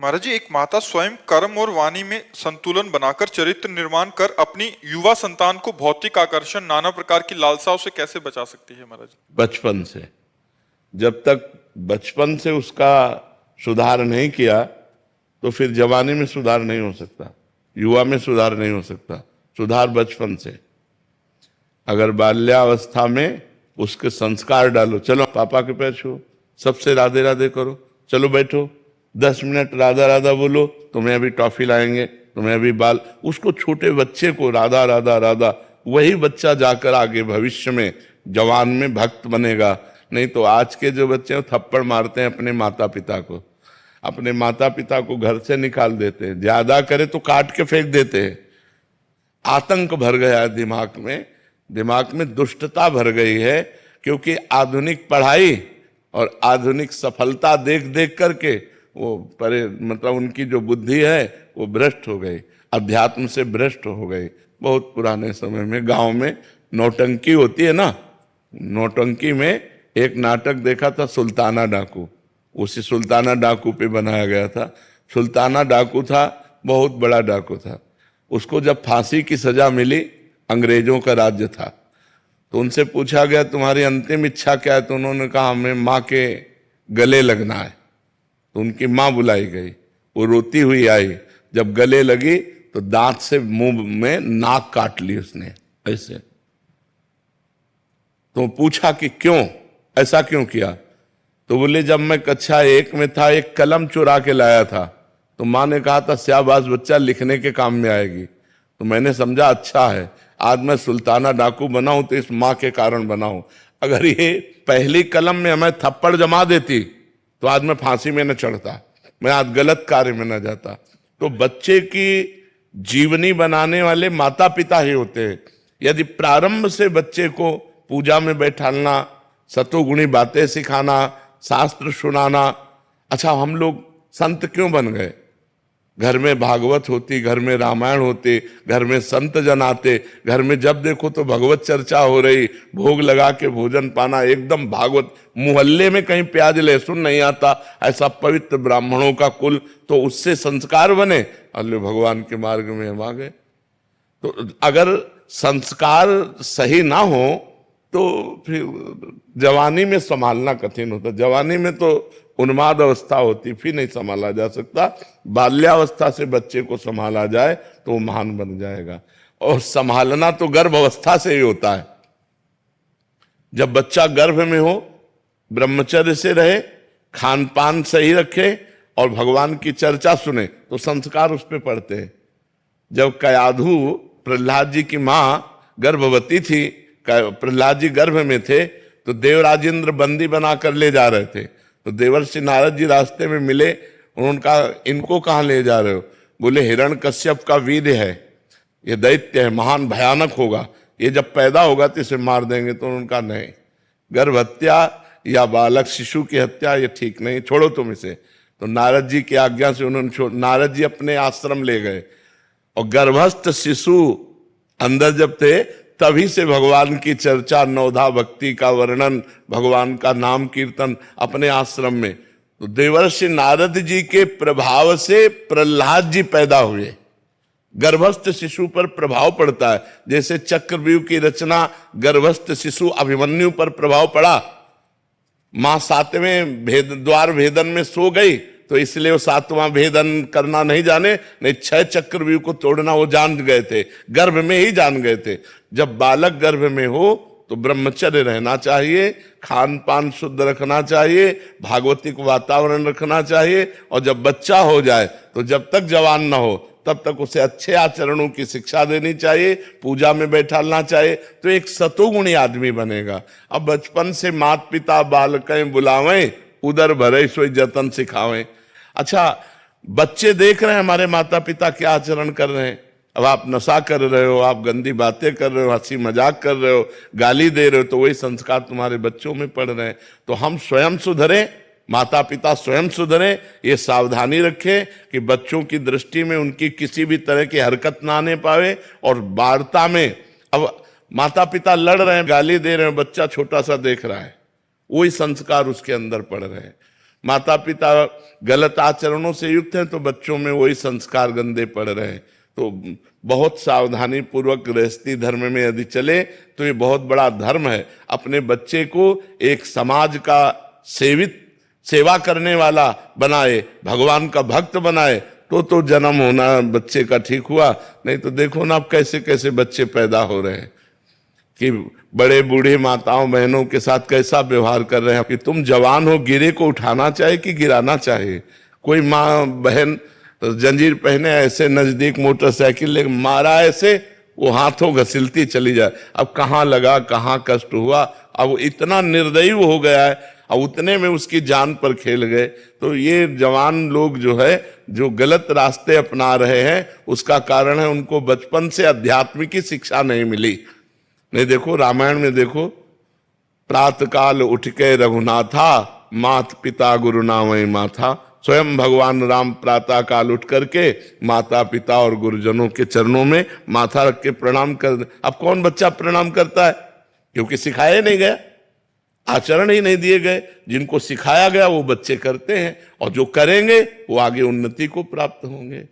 महाराज जी, एक माता स्वयं कर्म और वाणी में संतुलन बनाकर चरित्र निर्माण कर अपनी युवा संतान को भौतिक आकर्षण, नाना प्रकार की लालसाओं से कैसे बचा सकती है महाराज? बचपन से। जब तक बचपन से उसका सुधार नहीं किया तो फिर जवानी में सुधार नहीं हो सकता, युवा में सुधार नहीं हो सकता। सुधार बचपन से। अगर बाल्यावस्था में उसके संस्कार डालो, चलो पापा के पैर छुओ, सबसे राधे राधे करो, चलो बैठो 10 मिनट राधा राधा बोलो, तुम्हें अभी टॉफी लाएंगे, तुम्हें अभी बाल। उसको, छोटे बच्चे को राधा राधा राधा, वही बच्चा जाकर आगे भविष्य में जवान में भक्त बनेगा। नहीं तो आज के जो बच्चे हैं थप्पड़ मारते हैं अपने माता पिता को, अपने माता पिता को घर से निकाल देते हैं, ज्यादा करे तो काट के फेंक देते हैं। आतंक भर गया है दिमाग में दुष्टता भर गई है, क्योंकि आधुनिक पढ़ाई और आधुनिक सफलता देख देख करके वो मतलब उनकी जो बुद्धि है वो भ्रष्ट हो गई, अध्यात्म से भ्रष्ट हो गई। बहुत पुराने समय में गांव में नौटंकी होती है ना, नौटंकी में एक नाटक देखा था, सुल्ताना डाकू। उसी सुल्ताना डाकू पे बनाया गया था। सुल्ताना डाकू था, बहुत बड़ा डाकू था। उसको जब फांसी की सजा मिली, अंग्रेजों का राज्य था, तो उनसे पूछा गया तुम्हारी अंतिम इच्छा क्या है? तो उन्होंने कहा हमें माँ के गले लगना है। तो उनकी माँ बुलाई गई, वो रोती हुई आई, जब गले लगी तो दांत से मुंह में नाक काट ली उसने ऐसे। तो पूछा कि क्यों, ऐसा क्यों किया? तो बोले जब मैं कक्षा 1 में था एक कलम चुरा के लाया था, तो माँ ने कहा था शाबाश बच्चा, लिखने के काम में आएगी। तो मैंने समझा अच्छा है, आज मैं सुल्ताना डाकू बना हूं तो इस माँ के कारण बना हूं। अगर ये पहली कलम में हमें थप्पड़ जमा देती तो आज मैं फांसी में न चढ़ता, मैं आज गलत कार्य में न जाता। तो बच्चे की जीवनी बनाने वाले माता पिता ही होते हैं। यदि प्रारंभ से बच्चे को पूजा में बैठालना, सतोगुणी बातें सिखाना, शास्त्र सुनाना। अच्छा, हम लोग संत क्यों बन गए? घर में भागवत होती, घर में रामायण होती, घर में संत जन आते, घर में जब देखो तो भगवत चर्चा हो रही, भोग लगा के भोजन पाना, एकदम भागवत। मोहल्ले में कहीं प्याज लहसुन नहीं आता, ऐसा पवित्र ब्राह्मणों का कुल, तो उससे संस्कार बने, अल्लाह भगवान के मार्ग में हम आ गए। तो अगर संस्कार सही ना हो तो फिर जवानी में संभालना कठिन होता। जवानी में तो उन्माद अवस्था होती, फिर नहीं संभाला जा सकता। बाल्यावस्था से बच्चे को संभाला जाए तो वो महान बन जाएगा। और संभालना तो गर्भ अवस्था से ही होता है। जब बच्चा गर्भ में हो, ब्रह्मचर्य से रहे, खान पान सही रखे और भगवान की चर्चा सुने तो संस्कार उस पर पड़ते हैं। जब कयाधु प्रहलाद जी की मां गर्भवती थी, प्रहलाद जी गर्भ में थे, तो देवराजेंद्र बंदी बनाकर ले जा रहे थे। तो देवर्षि नारद जी रास्ते में मिले, उन्होंने कहा इनको कहाँ ले जा रहे हो? बोले हिरण्यकश्यप का वीर है, ये दैत्य है, महान भयानक होगा, ये जब पैदा होगा तो इसे मार देंगे। तो उन्होंने कहा नहीं, गर्भ हत्या या बालक शिशु की हत्या ये ठीक नहीं, छोड़ो तुम इसे। तो नारद जी की आज्ञा से उन्होंने नारद जी अपने आश्रम ले गए, और गर्भस्थ शिशु अंदर जब थे तभी से भगवान की चर्चा, नवधा भक्ति का वर्णन, भगवान का नाम कीर्तन अपने आश्रम में। तो देवर्षि नारद जी के प्रभाव से प्रहलाद जी पैदा हुए। गर्भस्थ शिशु पर प्रभाव पड़ता है, जैसे चक्रव्यूह की रचना गर्भस्थ शिशु अभिमन्यु पर प्रभाव पड़ा। मां 7वें द्वार भेदन में सो गई, तो इसलिए वो 7वां भेदन करना नहीं जाने, नहीं 6 चक्रव्यूह को तोड़ना वो जान गए थे, गर्भ में ही जान गए थे। जब बालक गर्भ में हो तो ब्रह्मचर्य रहना चाहिए, खान पान शुद्ध रखना चाहिए, भागवतिक वातावरण रखना चाहिए। और जब बच्चा हो जाए तो जब तक जवान ना हो तब तक उसे अच्छे आचरणों की शिक्षा देनी चाहिए, पूजा में बैठालना चाहिए, तो एक सतोगुणी आदमी बनेगा। अब बचपन से माता पिता बालकें बुलावें, उदर भरे सोई जतन सिखावें। अच्छा, बच्चे देख रहे हैं हमारे माता पिता क्या आचरण कर रहे हैं। अब आप नशा कर रहे हो, आप गंदी बातें कर रहे हो, हंसी मजाक कर रहे हो, गाली दे रहे हो, तो वही संस्कार तुम्हारे बच्चों में पड़ रहे हैं। तो हम स्वयं सुधरें, माता पिता स्वयं सुधरें, ये सावधानी रखें कि बच्चों की दृष्टि में उनकी किसी भी तरह की हरकत ना आने पावे। और वार्ता में अब माता पिता लड़ रहे हैं, गाली दे रहे हैं, बच्चा छोटा सा देख रहा है, वही संस्कार उसके अंदर पड़ रहे हैं। माता पिता गलत आचरणों से युक्त हैं तो बच्चों में वही संस्कार गंदे पड़ रहे हैं। तो बहुत सावधानी पूर्वक गृहस्थी धर्म में यदि चले तो ये बहुत बड़ा धर्म है। अपने बच्चे को एक समाज का सेवा करने वाला बनाए, भगवान का भक्त बनाए, तो जन्म होना बच्चे का ठीक हुआ। नहीं तो देखो ना अब कैसे कैसे बच्चे पैदा हो रहे हैं कि बड़े बूढ़े माताओं बहनों के साथ कैसा व्यवहार कर रहे हैं कि तुम जवान हो, गिरे को उठाना चाहे कि गिराना चाहे। कोई माँ बहन जंजीर पहने ऐसे नजदीक मोटरसाइकिल ले मारा ऐसे, वो हाथों घसीलती चली जाए। अब कहाँ लगा, कहाँ कष्ट हुआ, अब इतना निर्दयी हो गया है, अब उतने में उसकी जान पर खेल गए। तो ये जवान लोग जो है जो गलत रास्ते अपना रहे हैं उसका कारण है उनको बचपन से अध्यात्म की शिक्षा नहीं मिली। नहीं देखो रामायण में देखो, प्रातः काल उठ के रघुनाथा, मात पिता गुरु नामय माथा। स्वयं भगवान राम प्रातः काल उठ करके माता पिता और गुरुजनों के चरणों में माथा रख के प्रणाम कर। अब कौन बच्चा प्रणाम करता है? क्योंकि सिखाया नहीं गया, आचरण ही नहीं दिए गए। जिनको सिखाया गया वो बच्चे करते हैं और जो करेंगे वो आगे उन्नति को प्राप्त होंगे।